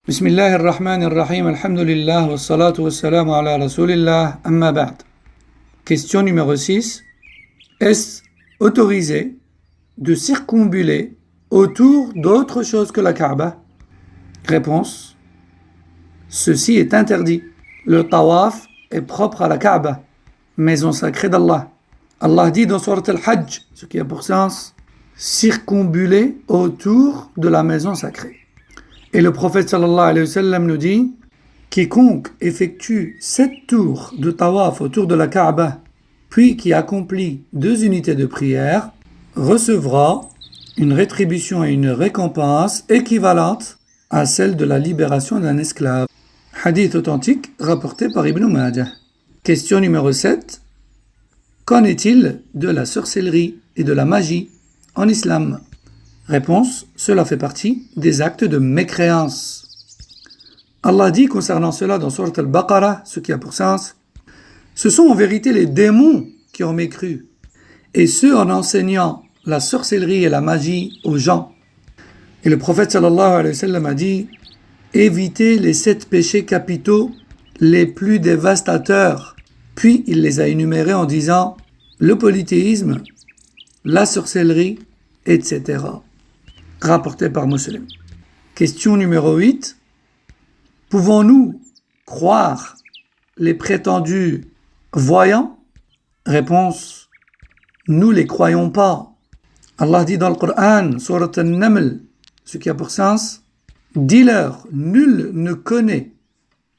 بسم الله الرحمن الرحيم الحمد لله والصلاة والسلام على رسول الله أما بعد. Question numéro 6. Est-ce autorisé de circumambuler autour d'autre chose que la Kaaba? Réponse. Ceci est interdit. Le tawaf est propre à la Kaaba, maison sacrée d'Allah. Allah dit dans Surat al-Hajj, ce qui a pour sens circumambuler autour de la maison sacrée. Et le prophète sallallahu alayhi wa sallam nous dit: quiconque effectue 7 tours de tawaf autour de la Kaaba, puis qui accomplit 2 unités de prière, recevra une rétribution et une récompense équivalente à celle de la libération d'un esclave. Hadith authentique rapporté par Ibn Majah. Question numéro 7. Qu'en est-il de la sorcellerie et de la magie en islam? Réponse, cela fait partie des actes de mécréance. Allah dit concernant cela dans Surat al-Baqarah, ce qui a pour sens: ce sont en vérité les démons qui ont mécru, et ceux en enseignant la sorcellerie et la magie aux gens. Et le prophète sallallahu alayhi wa sallam a dit: évitez les 7 péchés capitaux les plus dévastateurs. Puis il les a énumérés en disant le polythéisme, la sorcellerie, etc. Rapporté par Muslim. Question numéro 8. Pouvons-nous croire les prétendus voyants? Réponse. Nous les croyons pas. Allah dit dans le Coran, Surat al-Naml, ce qui a pour sens: dis-leur, nul ne connaît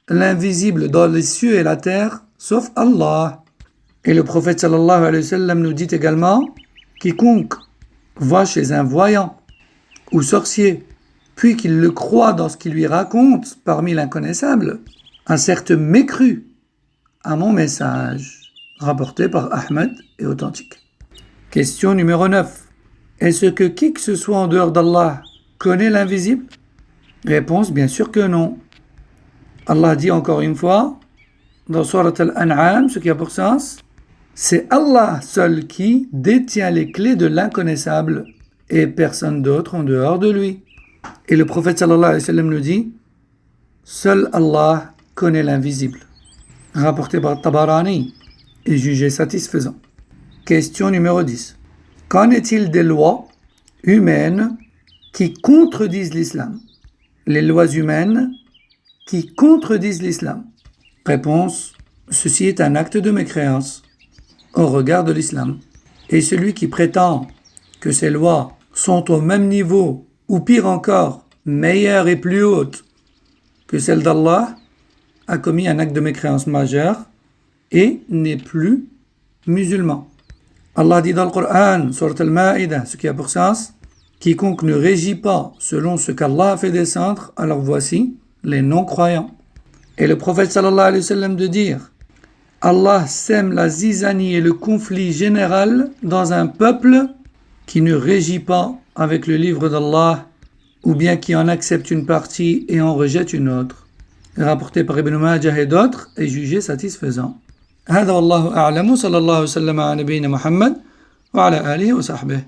l'invisible dans les cieux et la terre, sauf Allah. Et le prophète sallallahu alayhi wa sallam nous dit également: quiconque va chez un voyant ou sorcier, puis qu'il le croit dans ce qu'il lui raconte parmi l'inconnaissable, a certes mécru à mon message. Rapporté par Ahmed et authentique. Question numéro 9. Est-ce que qui que ce soit en dehors d'Allah connaît l'invisible? Réponse, bien sûr que non. Allah dit encore une fois dans Surat al-An'am, ce qui a pour sens: c'est Allah seul qui détient les clés de l'inconnaissable et personne d'autre en dehors de lui. Et le prophète sallallahu alayhi wa sallam nous dit: seul Allah connaît l'invisible. Rapporté par Tabarani et jugé satisfaisant. Question numéro 10. Qu'en est-il des lois humaines qui contredisent l'islam? Les lois humaines qui contredisent l'islam. Réponse. Ceci est un acte de mécréance au regard de l'islam. Et celui qui prétend que ces lois sont au même niveau, ou pire encore, meilleures et plus hautes que celles d'Allah, a commis un acte de mécréance majeur et n'est plus musulman. Allah dit dans le Coran, Surat al-Ma'idah, ce qui a pour sens: quiconque ne régit pas selon ce qu'Allah a fait descendre, alors voici les non-croyants. Et le prophète sallallahu alayhi wa sallam de dire: Allah sème la zizanie et le conflit général dans un peuple qui ne régit pas avec le livre d'Allah, ou bien qui en accepte une partie et en rejette une autre. Rapporté par Ibn Majah et d'autres, et jugé satisfaisant. هذا والله أعلم صلى الله وسلم على نبينا محمد وعلى آله وصحبه.